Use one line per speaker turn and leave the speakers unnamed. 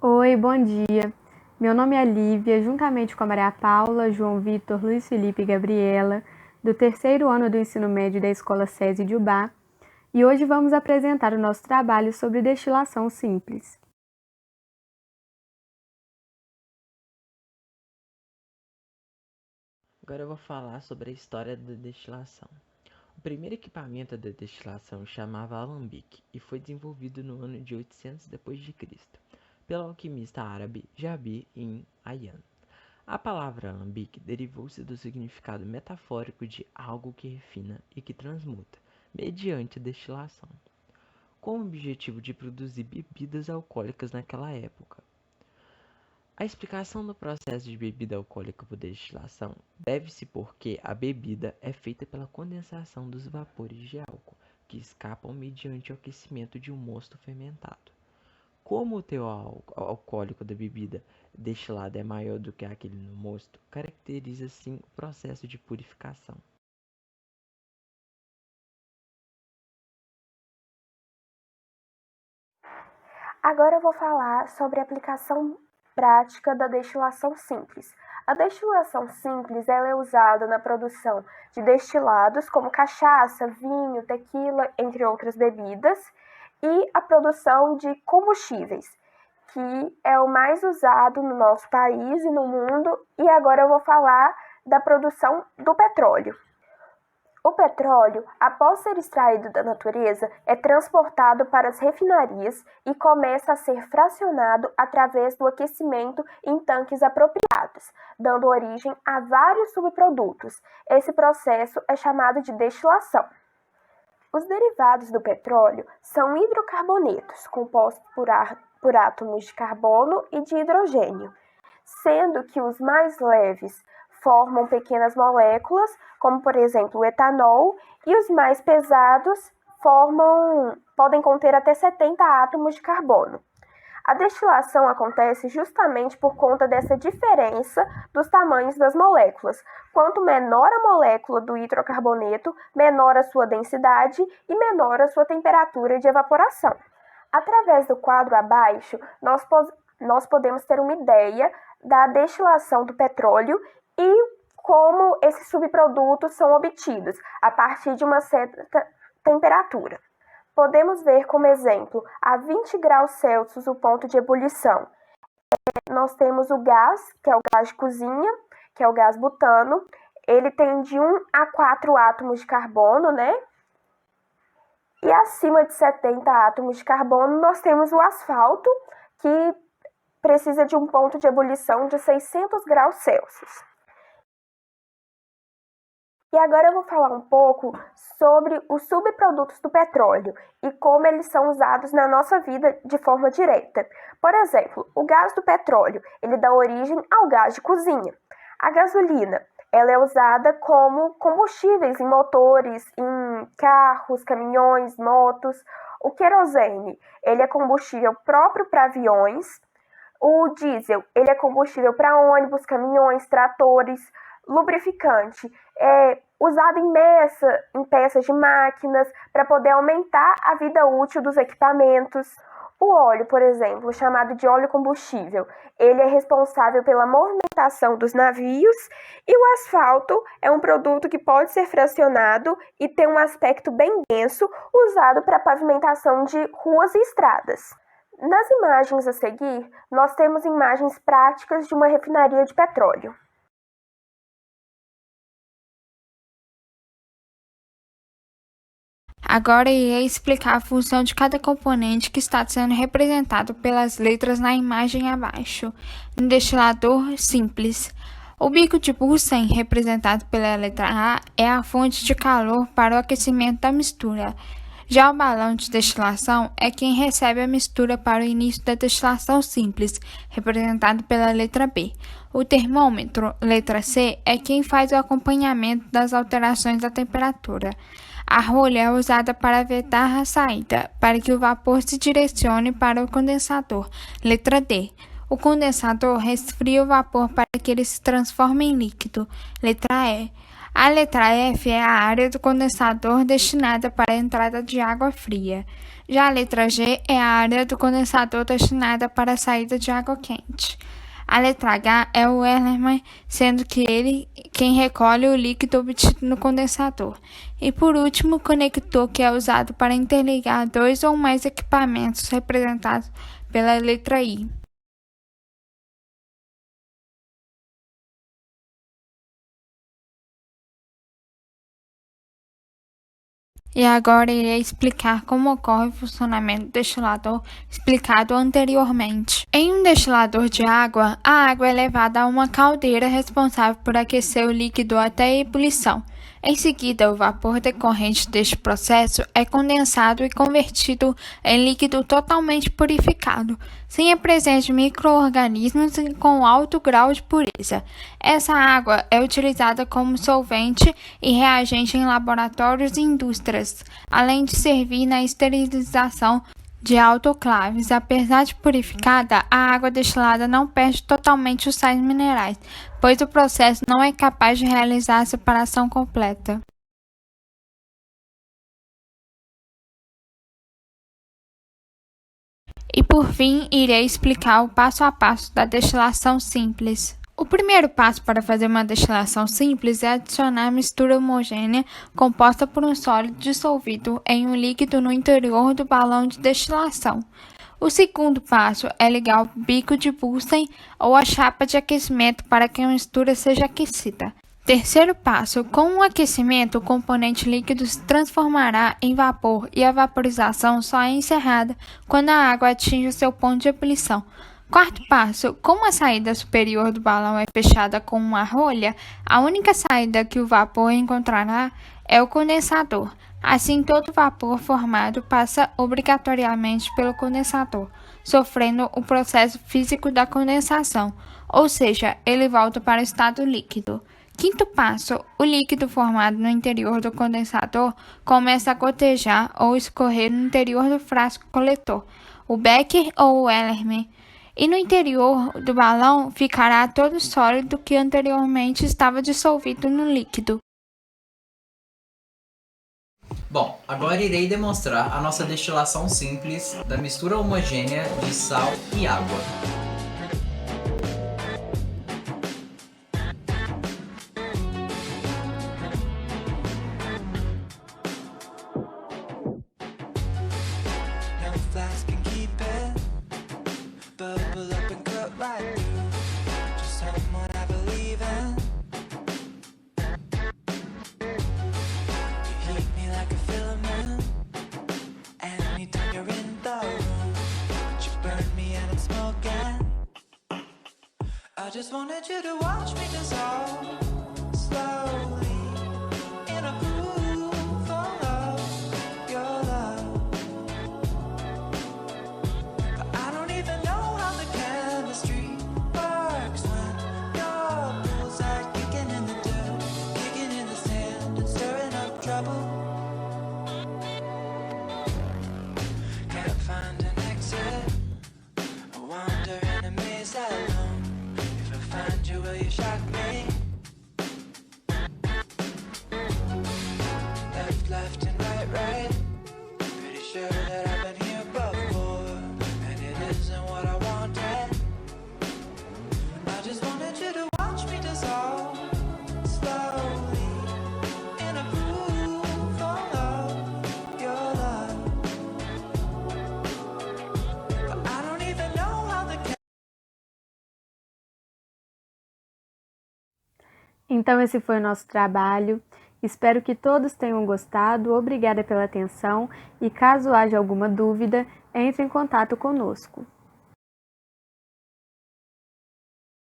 Oi, bom dia. Meu nome é Lívia, juntamente com a Maria Paula, João Vitor, Luiz Felipe e Gabriela, do terceiro ano do ensino médio da Escola SESI de Ubá, e hoje vamos apresentar o nosso trabalho sobre destilação simples.
Agora eu vou falar sobre a história da destilação. O primeiro equipamento da destilação chamava alambique e foi desenvolvido no ano de 800 d.C. pelo alquimista árabe Jabir ibn Hayyan. A palavra alambique derivou-se do significado metafórico de algo que refina e que transmuta, mediante destilação, com o objetivo de produzir bebidas alcoólicas naquela época. A explicação do processo de bebida alcoólica por destilação deve-se porque a bebida é feita pela condensação dos vapores de álcool, que escapam mediante o aquecimento de um mosto fermentado. Como o teor alcoólico da bebida destilada é maior do que aquele no mosto, caracteriza assim o processo de purificação.
Agora eu vou falar sobre a aplicação prática da destilação simples. A destilação simples ela é usada na produção de destilados como cachaça, vinho, tequila, entre outras bebidas, e a produção de combustíveis, que é o mais usado no nosso país e no mundo, e agora eu vou falar da produção do petróleo. O petróleo, após ser extraído da natureza, é transportado para as refinarias e começa a ser fracionado através do aquecimento em tanques apropriados, dando origem a vários subprodutos. Esse processo é chamado de destilação. Os derivados do petróleo são hidrocarbonetos, compostos por átomos de carbono e de hidrogênio, sendo que os mais leves formam pequenas moléculas, como por exemplo o etanol, e os mais pesados podem conter até 70 átomos de carbono. A destilação acontece justamente por conta dessa diferença dos tamanhos das moléculas. Quanto menor a molécula do hidrocarboneto, menor a sua densidade e menor a sua temperatura de evaporação. Através do quadro abaixo, nós podemos ter uma ideia da destilação do petróleo e como esses subprodutos são obtidos a partir de uma certa temperatura. Podemos ver como exemplo, a 20 graus Celsius o ponto de ebulição. Nós temos o gás, que é o gás de cozinha, que é o gás butano. Ele tem de 1 a 4 átomos de carbono, né? E acima de 70 átomos de carbono, nós temos o asfalto, que precisa de um ponto de ebulição de 600 graus Celsius. E agora eu vou falar um pouco sobre os subprodutos do petróleo e como eles são usados na nossa vida de forma direta. Por exemplo, o gás do petróleo, ele dá origem ao gás de cozinha. A gasolina, ela é usada como combustíveis em motores, em carros, caminhões, motos. O querosene, ele é combustível próprio para aviões. O diesel, ele é combustível para ônibus, caminhões, tratores. Lubrificante é usado em peças de máquinas para poder aumentar a vida útil dos equipamentos. O óleo, por exemplo, chamado de óleo combustível, ele é responsável pela movimentação dos navios, e o asfalto é um produto que pode ser fracionado e tem um aspecto bem denso, usado para pavimentação de ruas e estradas. Nas imagens a seguir, nós temos imagens práticas de uma refinaria de petróleo.
Agora irei explicar a função de cada componente que está sendo representado pelas letras na imagem abaixo. No destilador simples, o bico de Bunsen, representado pela letra A, é a fonte de calor para o aquecimento da mistura. Já o balão de destilação é quem recebe a mistura para o início da destilação simples, representado pela letra B. O termômetro, letra C, é quem faz o acompanhamento das alterações da temperatura. A rolha é usada para vetar a saída, para que o vapor se direcione para o condensador, letra D. O condensador resfria o vapor para que ele se transforme em líquido, letra E. A letra F é a área do condensador destinada para a entrada de água fria. Já a letra G é a área do condensador destinada para a saída de água quente. A letra H é o Ellerman, sendo que ele quem recolhe o líquido obtido no condensador. E por último, o conector, que é usado para interligar dois ou mais equipamentos, representados pela letra I. E agora irei explicar como ocorre o funcionamento do destilador explicado anteriormente. Em um destilador de água, a água é levada a uma caldeira responsável por aquecer o líquido até a ebulição. Em seguida, o vapor decorrente deste processo é condensado e convertido em líquido totalmente purificado, sem a presença de micro-organismos e com alto grau de pureza. Essa água é utilizada como solvente e reagente em laboratórios e indústrias, além de servir na esterilização de autoclaves. Apesar de purificada, a água destilada não perde totalmente os sais minerais, pois o processo não é capaz de realizar a separação completa. E por fim, irei explicar o passo a passo da destilação simples. O primeiro passo para fazer uma destilação simples é adicionar a mistura homogênea composta por um sólido dissolvido em um líquido no interior do balão de destilação. O segundo passo é ligar o bico de Bunsen ou a chapa de aquecimento para que a mistura seja aquecida. Terceiro passo, com o aquecimento, o componente líquido se transformará em vapor e a vaporização só é encerrada quando a água atinge o seu ponto de ebulição. Quarto passo, como a saída superior do balão é fechada com uma rolha, a única saída que o vapor encontrará é o condensador. Assim, todo vapor formado passa obrigatoriamente pelo condensador, sofrendo o processo físico da condensação, ou seja, ele volta para o estado líquido. Quinto passo, o líquido formado no interior do condensador começa a gotejar ou escorrer no interior do frasco coletor, o becker ou o Ellerman, e no interior do balão ficará todo sólido que anteriormente estava dissolvido no líquido.
Bom, agora irei demonstrar a nossa destilação simples da mistura homogênea de sal e água.
I just wanted you to watch me dissolve slowly in a groove of your love. But I don't even know how the chemistry works when your bullseye kicking in the dirt, kicking in the sand and stirring up trouble. Can't find an exit. I wander in a maze alone. Find you, will you shock me? Left and right. Pretty sure that I've been here before, and it isn't what I wanted. I just wanted you to watch me dissolve slowly in a groove of your love. But I don't even know how the
Então esse foi o nosso trabalho, espero que todos tenham gostado, obrigada pela atenção e caso haja alguma dúvida, entre em contato conosco.